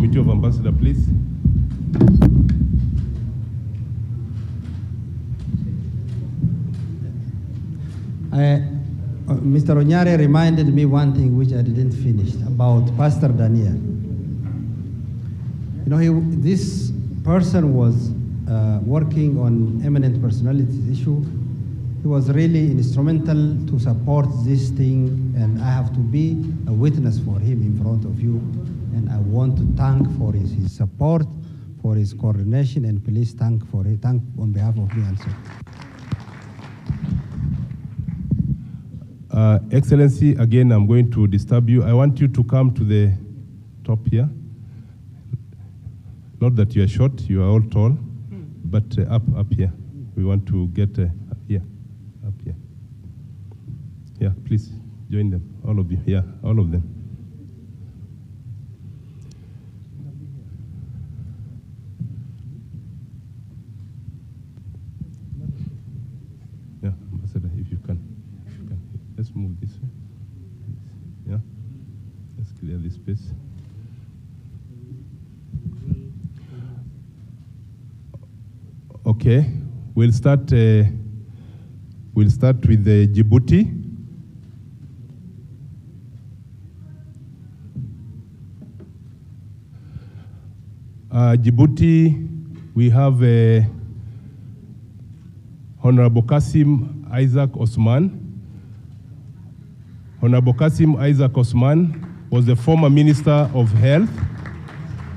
Committee of Ambassador, please. Mr. Onyare reminded me one thing which I didn't finish about Pastor Daniel. You know, this person was working on eminent personalities issue. He was really instrumental to support this thing, and I have to be a witness for him in front of you. And I want to thank for his support, for his coordination, and please thank on behalf of me also. Excellency, again, I'm going to disturb you. I want you to come to the top here. Not that you are short, you are all tall, but up here. We want to get up here. Yeah, please join them, all of you. Yeah, all of them. Yeah, Ambassador, if you can. Let's move this way. Yeah, let's clear this space. Okay, we'll start with the Djibouti. Djibouti, we have Honorable Kasim Isaac Osman. Honorable Kasim Isaac Osman was the former Minister of Health,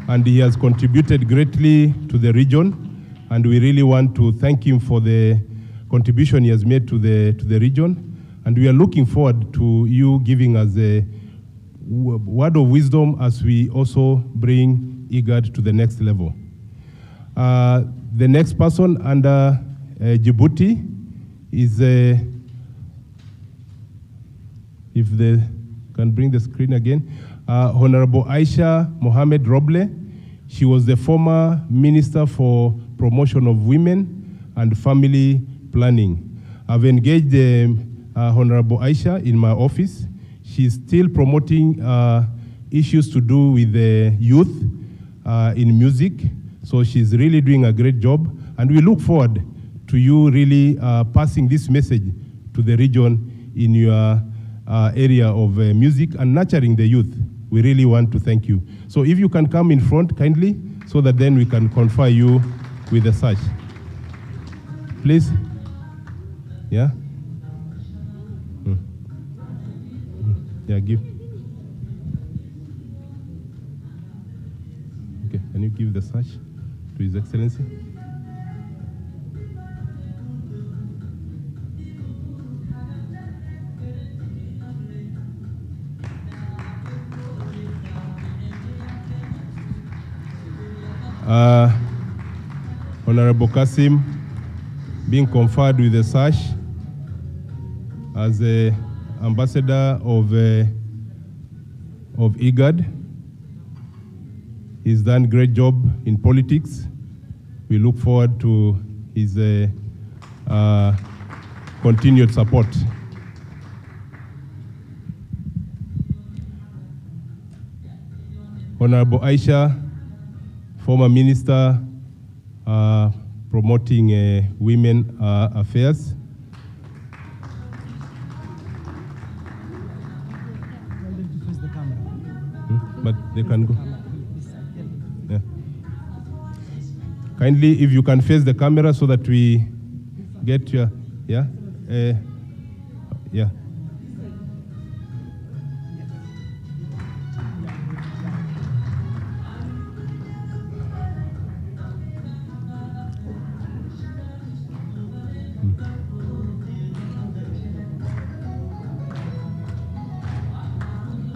and he has contributed greatly to the region, and we really want to thank him for the contribution he has made to the region, and we are looking forward to you giving us a word of wisdom as we also bring IGAD to the next level. The next person under Djibouti is if they can bring the screen again, Honorable Aisha Mohamed Roble. She was the former Minister for Promotion of Women and Family Planning. I've engaged Honorable Aisha in my office. She's still promoting issues to do with the youth in music. So she's really doing a great job. And we look forward to you really passing this message to the region in your area of music and nurturing the youth. We really want to thank you. So if you can come in front kindly, so that then we can confer you with the sash. Please. Yeah? Yeah, give. Okay, can you give the sash to His Excellency? Honorable Kasim being conferred with the sash as the ambassador of IGAD. He's done a great job in politics. We look forward to his continued support. Honorable Aisha, former Minister promoting women affairs. But they can go. Yeah. Kindly, if you can face the camera so that we get your, yeah? Yeah.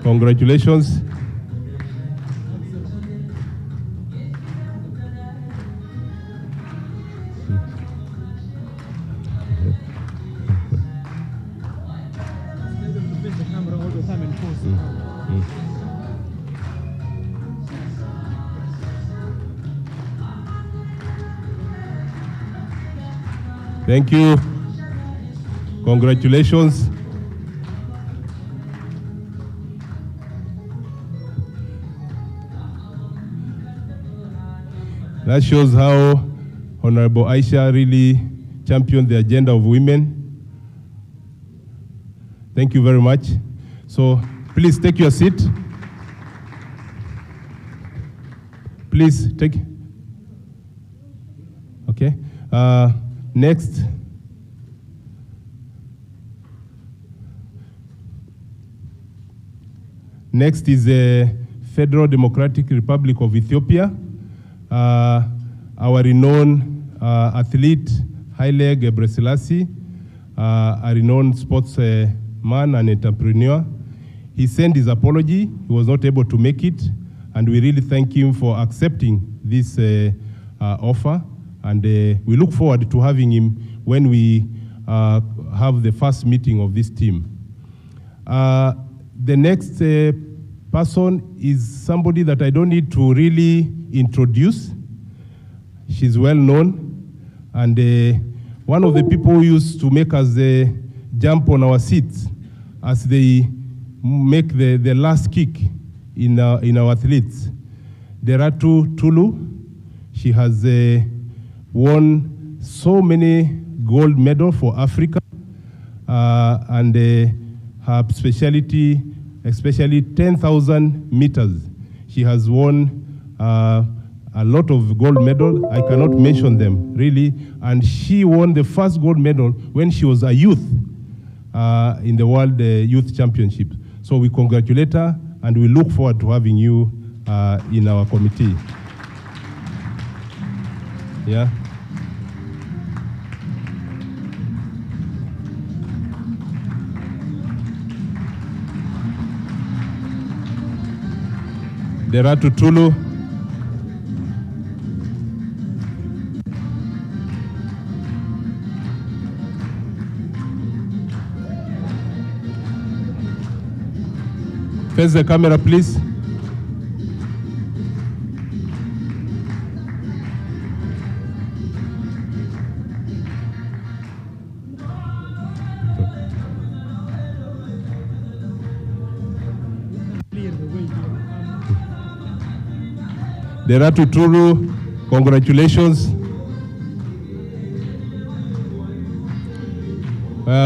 Congratulations. Thank you. Congratulations. That shows how Honorable Aisha really championed the agenda of women. Thank you very much. So please take your seat. Please take. Okay. Next. Next is the Federal Democratic Republic of Ethiopia. Our renowned athlete, Haile Gebrselassie, a renowned sportsman and entrepreneur. He sent his apology. He was not able to make it, and we really thank him for accepting this offer. And we look forward to having him when we have the first meeting of this team. The next person is somebody that I don't need to really introduce. She's well known, and one of the people who used to make us jump on our seats as they make the last kick in our athletes. Deratu Tulu, she has won so many gold medals for Africa, and her specialty, especially 10,000 meters. She has won a lot of gold medals. I cannot mention them, really. And she won the first gold medal when she was a youth in the World Youth Championship. So we congratulate her, and we look forward to having you in our committee. Yeah. Deratu Tulu. Face the camera, please. Deratu Tulu, congratulations.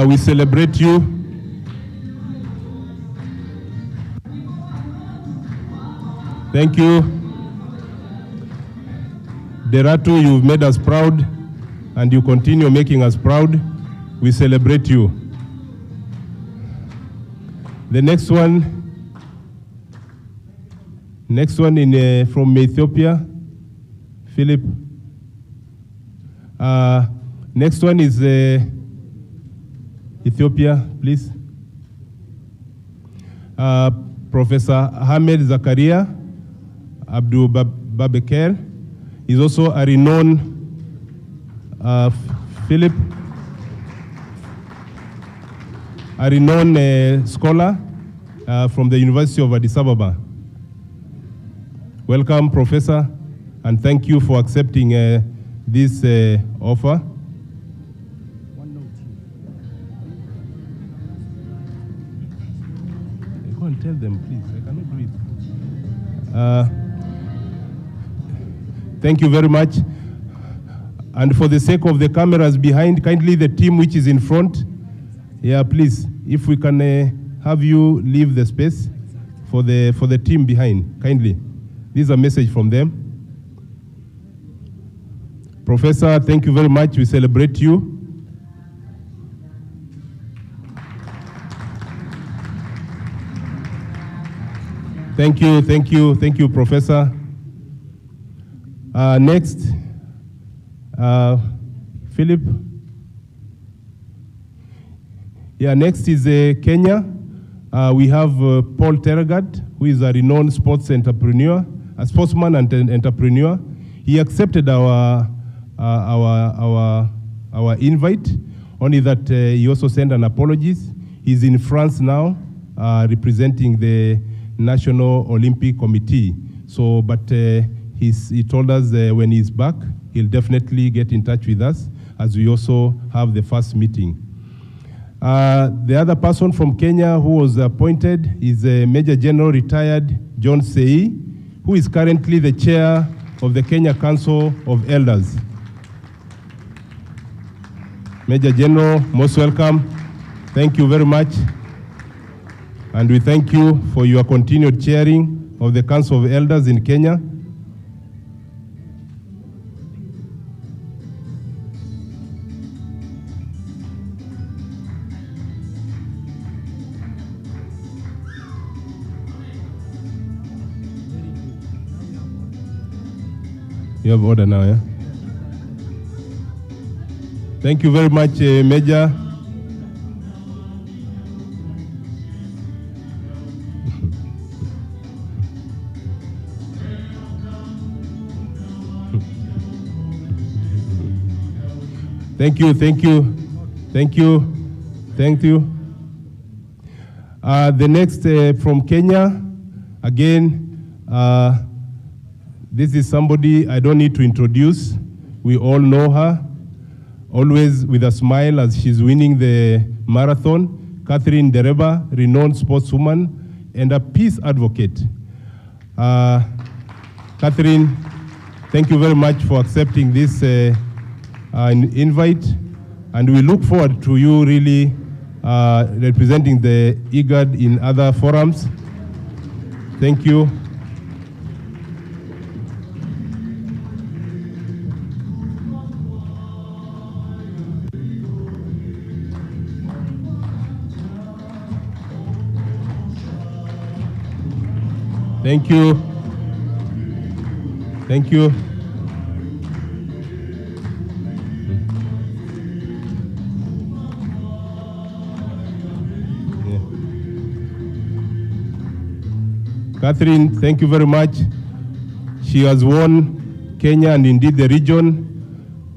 We celebrate you. Thank you. Deratu, you've made us proud, and you continue making us proud. We celebrate you. The next one in from Ethiopia, Philip. Next one is Ethiopia, please. Professor Ahmed Zakaria Abdul Babeker is also a renowned Philip, a renowned scholar from the University of Addis Ababa. Welcome, Professor, and thank you for accepting this offer. Go and tell them, please. I cannot do it. Thank you very much. And for the sake of the cameras behind, kindly the team which is in front, yeah, please, if we can have you leave the space for the team behind, kindly. This is a message from them. Professor, thank you very much. We celebrate you. Thank you, Professor. Next, Philip. Yeah, next is Kenya. We have Paul Terragat, who is a renowned sports entrepreneur, a sportsman and an entrepreneur. He accepted our invite, only that he also sent an apology. He's in France now, representing the National Olympic Committee. So, but he told us when he's back, he'll definitely get in touch with us, as we also have the first meeting. The other person from Kenya who was appointed is Major General retired John Sei, who is currently the chair of the Kenya Council of Elders. Major General, most welcome. Thank you very much. And we thank you for your continued chairing of the Council of Elders in Kenya. You have order now, yeah? Thank you very much, Major. Thank you, thank you, thank you, thank you. The next from Kenya, again, this is somebody I don't need to introduce. We all know her, always with a smile as she's winning the marathon. Catherine Dereba, renowned sportswoman and a peace advocate. Catherine, thank you very much for accepting this invite, and we look forward to you really representing the IGAD in other forums. Thank you. Thank you. Thank you. Catherine, thank you very much. She has won Kenya and indeed the region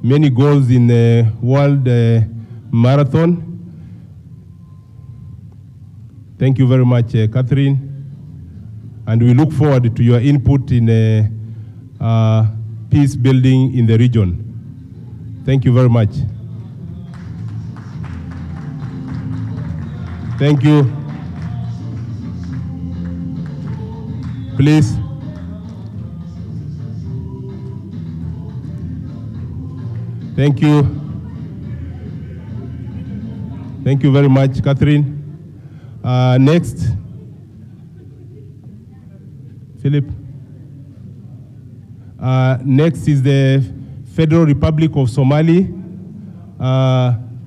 many goals in the World Marathon. Thank you very much, Catherine. And we look forward to your input in peace building in the region. Thank you very much. Thank you. Please. Thank you. Thank you very much, Catherine. Next. Philip. Next is the Federal Republic of Somali.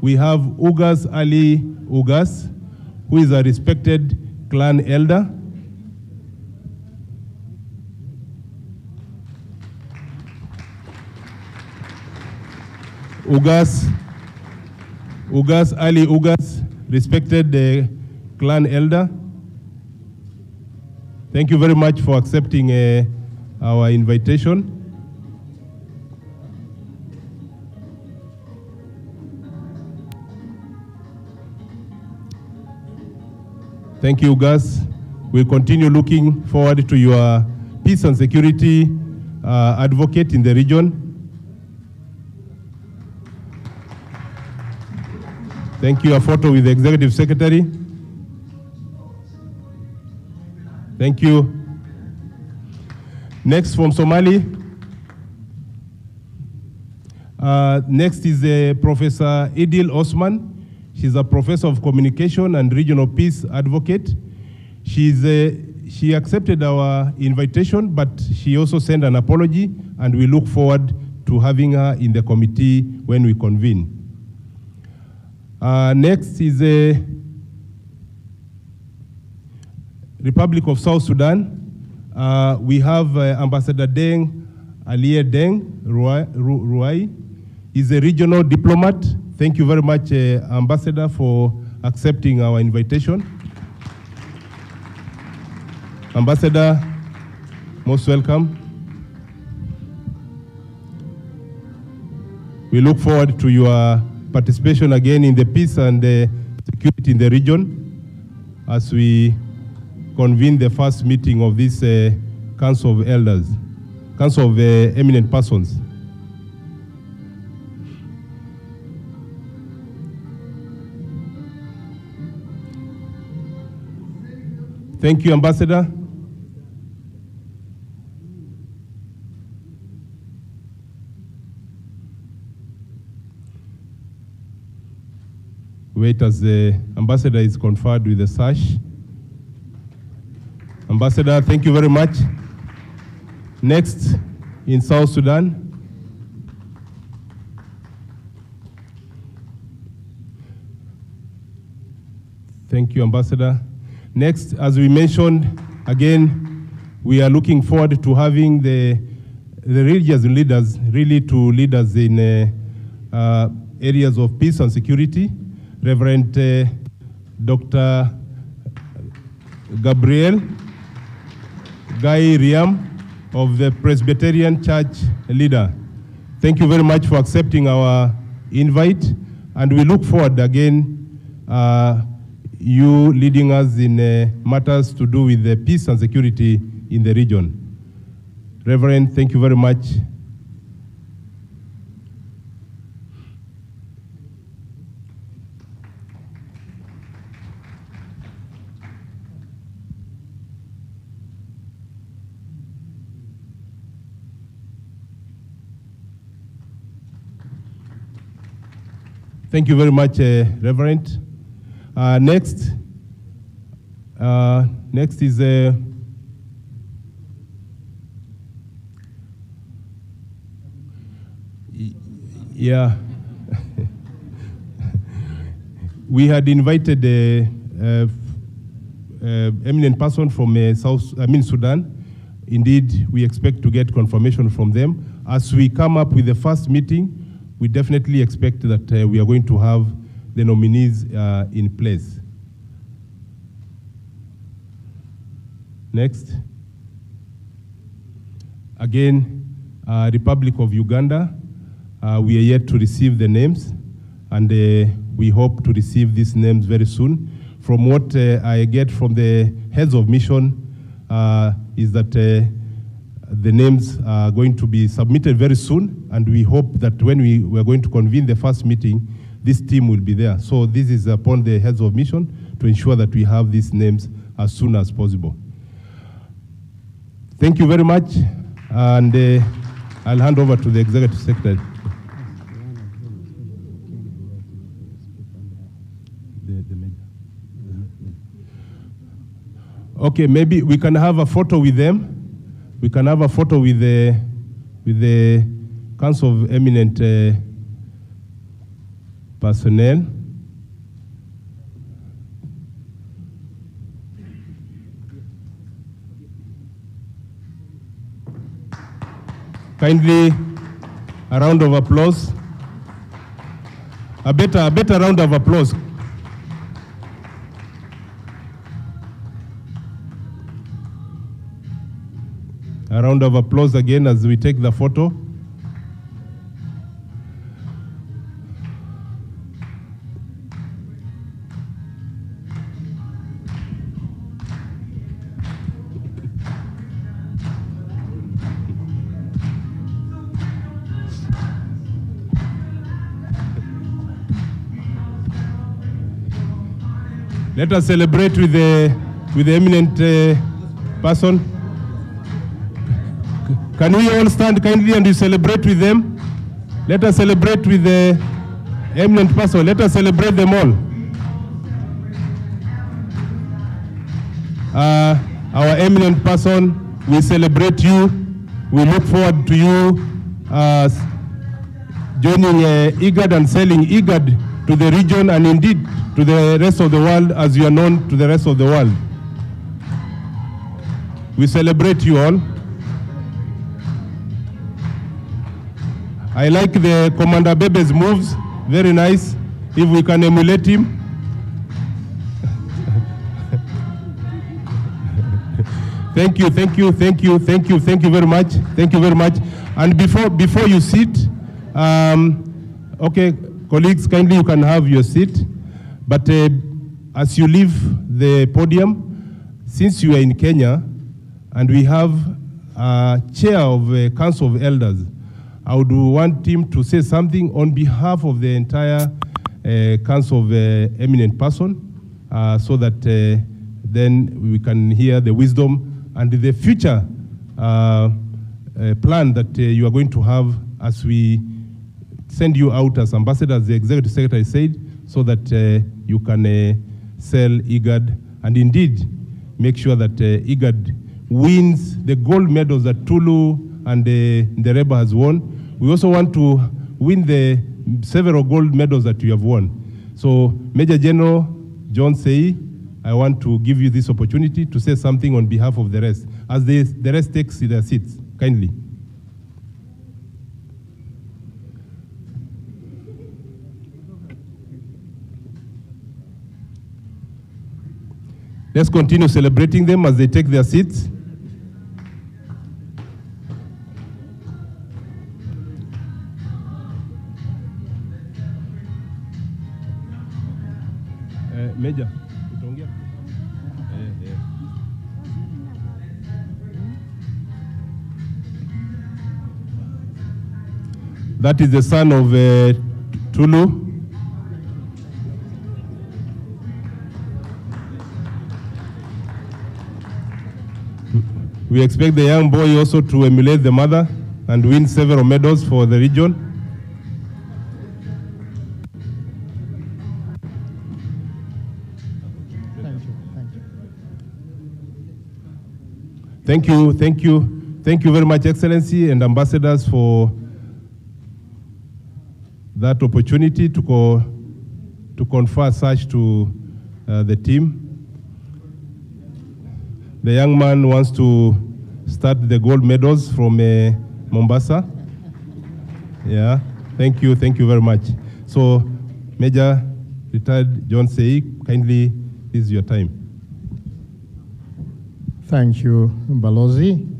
We have Ugas Ali Ugas, who is a respected clan elder. Ugas Ali Ugas, respected clan elder. Thank you very much for accepting our invitation. Thank you, Ugas. We'll continue looking forward to your peace and security advocate in the region. Thank you. A photo with the Executive Secretary. Thank you. Next from Somali. Next is Professor Idil Osman. She's a professor of communication and regional peace advocate. She accepted our invitation, but she also sent an apology, and we look forward to having her in the committee when we convene. Next is the Republic of South Sudan. We have Ambassador Deng Alie Deng Ruai. He's a regional diplomat. Thank you very much, Ambassador, for accepting our invitation. Ambassador, most welcome. We look forward to your participation again in the peace and security in the region as we convene the first meeting of this Council of Elders, Council of Eminent Persons. Thank you, Ambassador. wait as the ambassador is conferred with the sash. Ambassador, thank you very much. Next, in South Sudan. Thank you, Ambassador. Next, as we mentioned, again, we are looking forward to having the religious leaders really to lead us in areas of peace and security. Reverend Dr. Gabriel Guy Riam of the Presbyterian Church leader. Thank you very much for accepting our invite, and we look forward again you leading us in matters to do with the peace and security in the region. Reverend, thank you very much. Thank you very much, Reverend. Next is yeah. We had invited eminent person from Sudan. Indeed, we expect to get confirmation from them. As we come up with the first meeting, we definitely expect that we are going to have the nominees in place. Next. Again, Republic of Uganda. We are yet to receive the names, and we hope to receive these names very soon. From what I get from the heads of mission is that the names are going to be submitted very soon, and we hope that when we are going to convene the first meeting, this team will be there. So this is upon the heads of mission to ensure that we have these names as soon as possible. Thank you very much, and I'll hand over to the Executive Secretary. Okay, maybe we can have a photo with them. We can have a photo with the Council of Eminent personnel. Kindly, a round of applause. A better round of applause. A round of applause again as we take the photo. Let us celebrate with the eminent person. Can we all stand kindly and we celebrate with them? Let us celebrate with the eminent person. Let us celebrate them all. Our eminent person, we celebrate you. We look forward to you joining IGAD and selling IGAD to the region and indeed to the rest of the world as you are known to the rest of the world. We celebrate you all. I like the Commander Bebe's moves, very nice. If we can emulate him. Thank you very much. Thank you very much. And before you sit, okay, colleagues, kindly you can have your seat. But as you leave the podium, since you are in Kenya, and we have a chair of a Council of Elders, I would want him to say something on behalf of the entire Council of Eminent Person, so that then we can hear the wisdom and the future plan that you are going to have as we send you out as ambassador, as the Executive Secretary said, so that you can sell IGAD and indeed make sure that IGAD wins the gold medals that Tulu and Ndereba has won. We also want to win the several gold medals that you have won. So Major General John Sei, I want to give you this opportunity to say something on behalf of the rest, as the rest takes their seats, kindly. Let's continue celebrating them as they take their seats. Major, utaongea? That is the son of Tulu. We expect the young boy also to emulate the mother and win several medals for the region. Thank you very much, Excellency and ambassadors, for that opportunity to confer such to the team. The young man wants to start the gold medals from Mombasa. Yeah, thank you very much. So, Major Retired John Sei, kindly, this is your time. Thank you, Balozi.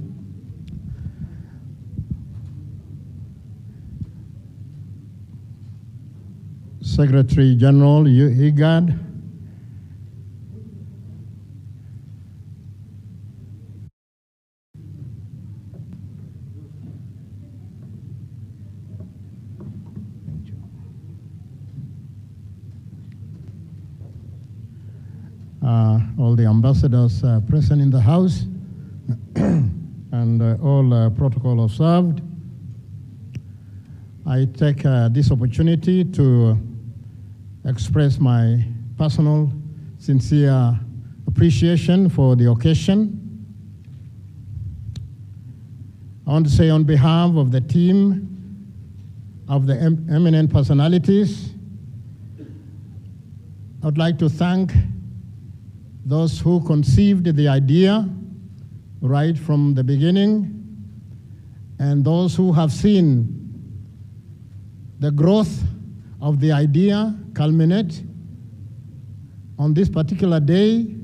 Secretary General, IGAD. All the ambassadors present in the House and all protocol observed. I take this opportunity to express my personal, sincere appreciation for the occasion. I want to say on behalf of the team of the eminent personalities, I would like to thank those who conceived the idea right from the beginning, and those who have seen the growth of the idea culminate on this particular day.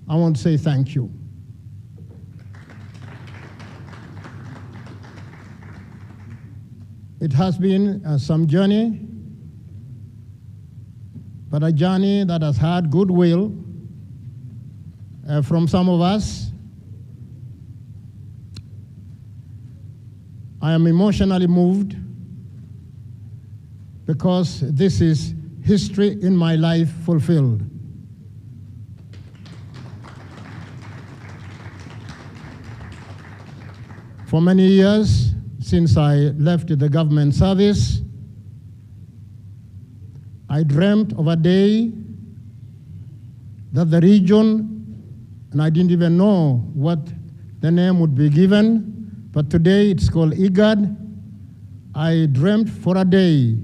I want to say thank you. It has been some journey, but a journey that has had goodwill from some of us. I am emotionally moved because this is history in my life fulfilled. For many years, since I left the government service, I dreamt of a day that the region, and I didn't even know what the name would be given, but today it's called IGAD. I dreamt for a day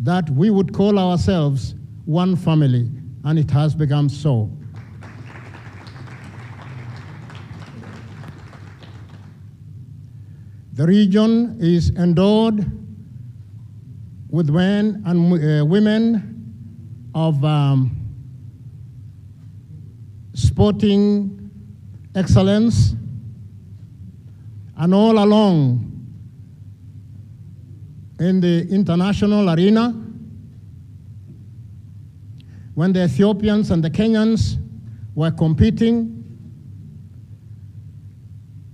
that we would call ourselves one family, and it has become so. The region is endowed with men and women of sporting excellence, and all along in the international arena, when the Ethiopians and the Kenyans were competing,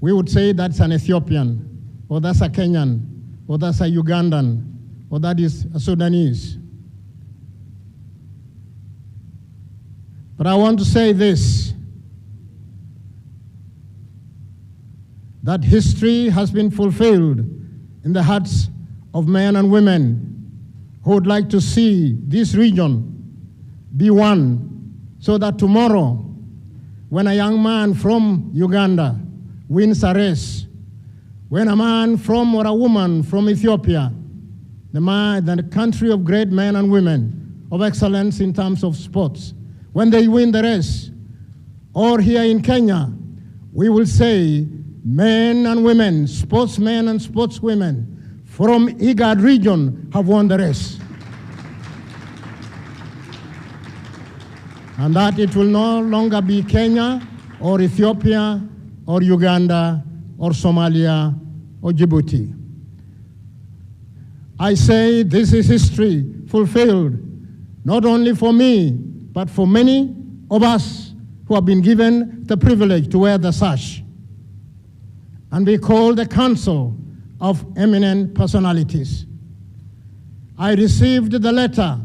we would say that's an Ethiopian, or that's a Kenyan, or that's a Ugandan, or that is a Sudanese. But I want to say this, that history has been fulfilled in the hearts of men and women who would like to see this region be one, so that tomorrow, when a young man from Uganda wins a race, when a man from or a woman from Ethiopia, the country of great men and women of excellence in terms of sports, when they win the race, or here in Kenya, we will say men and women, sportsmen and sportswomen from IGAD region have won the race. And that it will no longer be Kenya or Ethiopia or Uganda or Somalia or Djibouti. I say this is history fulfilled, not only for me, but for many of us who have been given the privilege to wear the sash. And we call the Council of Eminent Personalities. I received the letter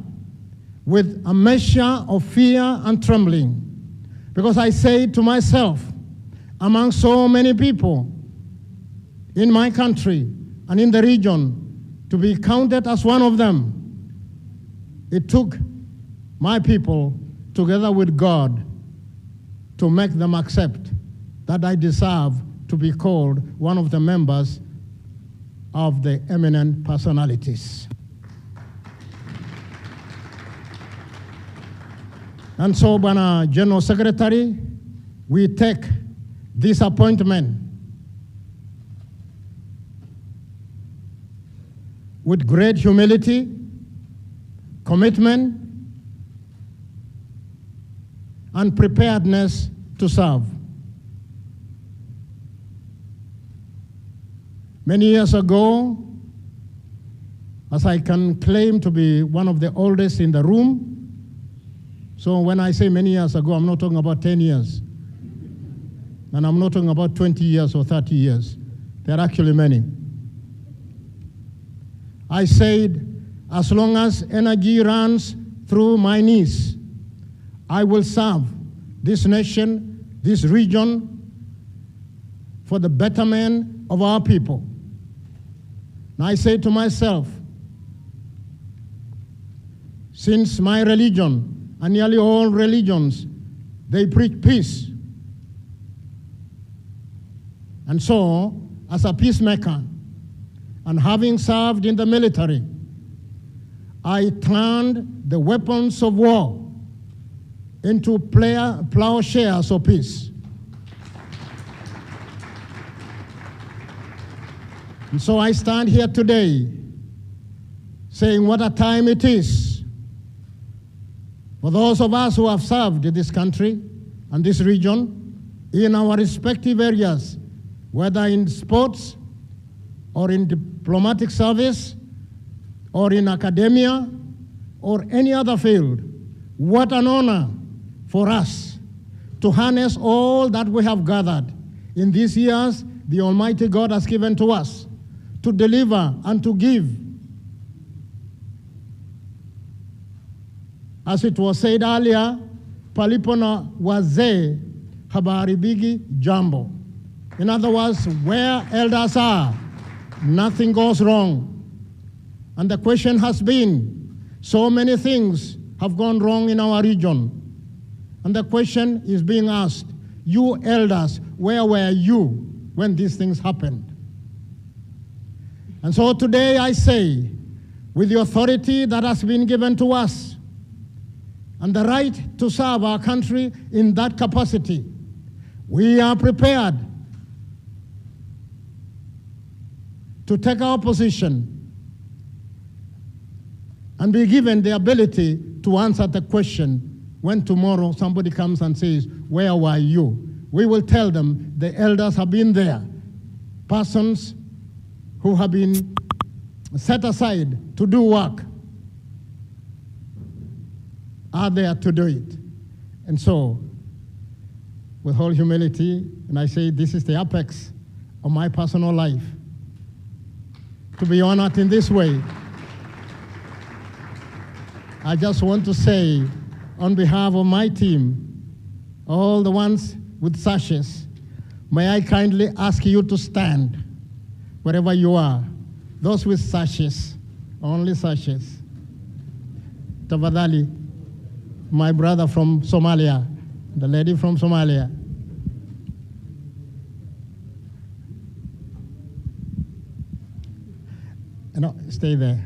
with a measure of fear and trembling, because I said to myself, among so many people in my country and in the region, to be counted as one of them, it took my people, together with God, to make them accept that I deserve to be called one of the members of the eminent personalities. And so, Bwana General Secretary, we take this appointment with great humility, commitment, and preparedness to serve. Many years ago, as I can claim to be one of the oldest in the room, so when I say many years ago, I'm not talking about 10 years. And I'm not talking about 20 years or 30 years. There are actually many. I said, as long as energy runs through my knees, I will serve this nation, this region, for the betterment of our people. And I say to myself, since my religion, and nearly all religions, they preach peace. And so, as a peacemaker, and having served in the military, I turned the weapons of war into plowshares of peace. And so I stand here today saying what a time it is for those of us who have served this country and this region in our respective areas, whether in sports or in diplomatic service or in academia or any other field. What an honor for us to harness all that we have gathered in these years the Almighty God has given to us, to deliver and to give. As it was said earlier, palipona wazee habaribigi jambo. In other words, where elders are, nothing goes wrong. And the question has been, so many things have gone wrong in our region. And the question is being asked, you elders, where were you when these things happened? And so today I say, with the authority that has been given to us, and the right to serve our country in that capacity, we are prepared to take our position and be given the ability to answer the question when tomorrow somebody comes and says, where were you? We will tell them the elders have been there. Persons who have been set aside to do work are there to do it. And so, with all humility, and I say this is the apex of my personal life, to be honored in this way, I just want to say, on behalf of my team, all the ones with sashes, may I kindly ask you to stand wherever you are. Those with sashes, only sashes. Tafadhali, my brother from Somalia, the lady from Somalia. No, stay there.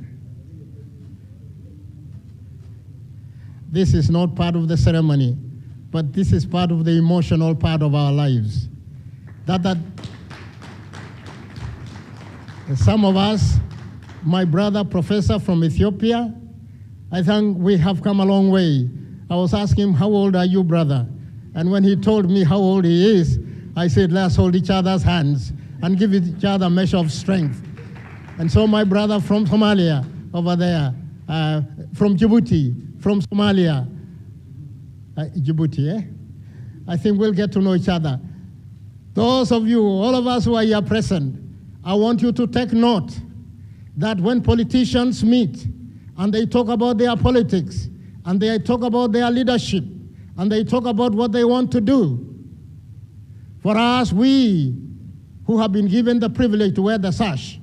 This is not part of the ceremony, but this is part of the emotional part of our lives. That some of us, my brother, professor from Ethiopia, I think we have come a long way. I was asking him, how old are you, brother? And when he told me how old he is, I said, let's hold each other's hands and give each other a measure of strength. And so my brother from Somalia over there, from Djibouti, from Somalia, Djibouti, eh? I think we'll get to know each other. Those of you, all of us who are here present, I want you to take note that when politicians meet and they talk about their politics, and they talk about their leadership, and they talk about what they want to do, for us, we who have been given the privilege to wear the sash,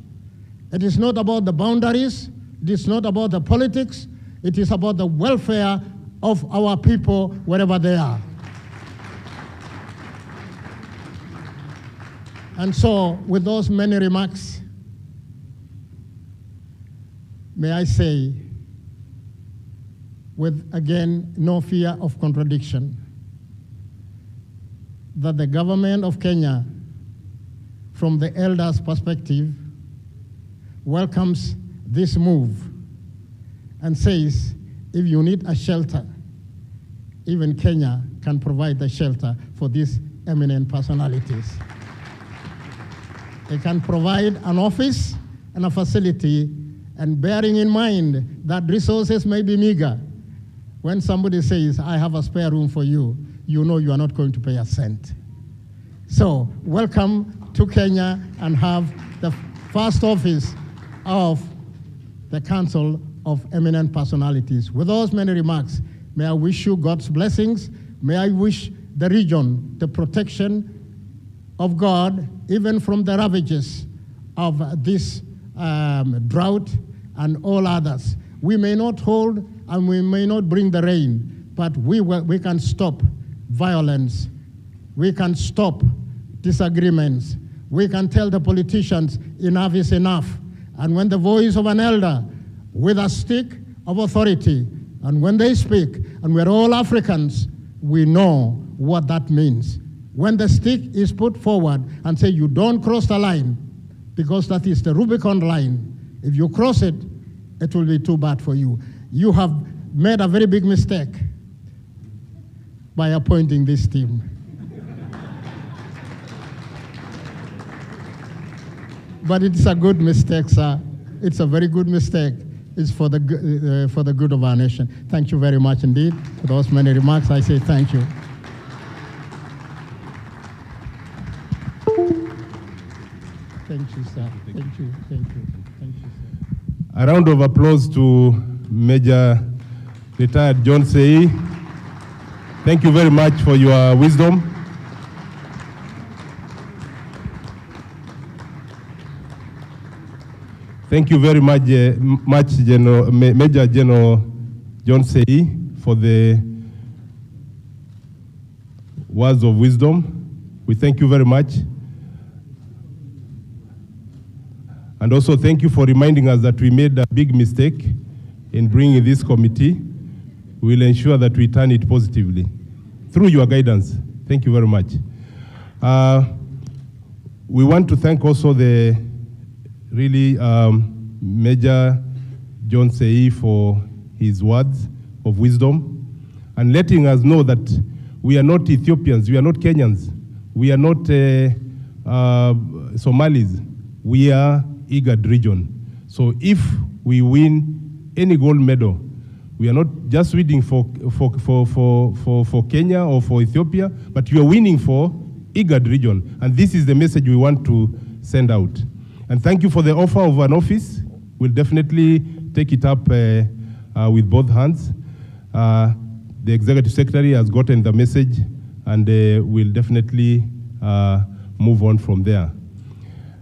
it is not about the boundaries, it is not about the politics, it is about the welfare of our people wherever they are. And so, with those many remarks, may I say, with again no fear of contradiction, that the government of Kenya, from the elders' perspective, welcomes this move and says, if you need a shelter, even Kenya can provide the shelter for these eminent personalities. They can provide an office and a facility, and bearing in mind that resources may be meager, when somebody says, I have a spare room for you, you know you are not going to pay a cent. So, welcome to Kenya and have the first office of the Council of Eminent Personalities. With those many remarks, may I wish you God's blessings. May I wish the region the protection of God, even from the ravages of this drought and all others. We may not hold and we may not bring the rain, but we can stop violence. We can stop disagreements. We can tell the politicians enough is enough. And when the voice of an elder with a stick of authority, and when they speak, and we're all Africans, we know what that means. When the stick is put forward and say, you don't cross the line, because that is the Rubicon line. If you cross it, it will be too bad for you. You have made a very big mistake by appointing this team. But it's a good mistake, sir. It's a very good mistake. It's for the good of our nation. Thank you very much indeed. For those many remarks, I say thank you. Thank you, sir. Thank you, thank you, thank you, sir. A round of applause to Major Retired John Sei. Thank you very much for your wisdom. Thank you very much, Major General John Sei, for the words of wisdom. We thank you very much. And also thank you for reminding us that we made a big mistake in bringing this committee. We will ensure that we turn it positively through your guidance. Thank you very much. We want to thank also the really Major John Sei for his words of wisdom and letting us know that we are not Ethiopians, we are not Kenyans, we are not Somalis, we are IGAD region. So if we win any gold medal, we are not just winning for Kenya or for Ethiopia, but we are winning for IGAD region. And this is the message we want to send out. And thank you for the offer of an office. We'll definitely take it up with both hands. The Executive Secretary has gotten the message, and we'll definitely move on from there.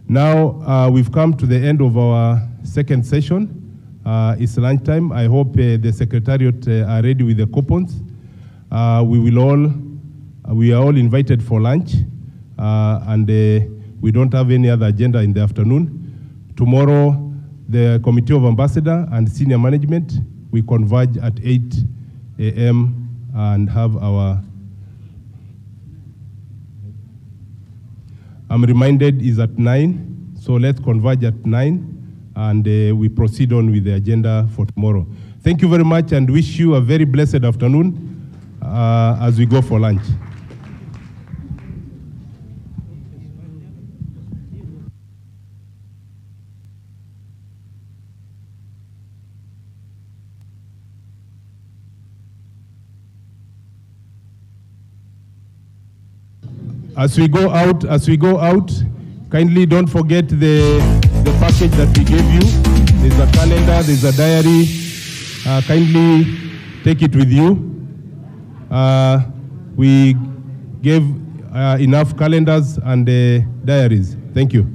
Now, we've come to the end of our second session. It's lunchtime. I hope the Secretariat are ready with the coupons. We are all invited for lunch, and we don't have any other agenda in the afternoon. Tomorrow, the Committee of Ambassador and Senior Management, we converge at 8 a.m. and have our, I'm reminded is at 9, so let's converge at 9, and we proceed on with the agenda for tomorrow. Thank you very much, and wish you a very blessed afternoon as we go for lunch. As we go out, kindly don't forget the package that we gave you. There's a calendar, there's a diary. Kindly take it with you. We gave enough calendars and diaries. Thank you.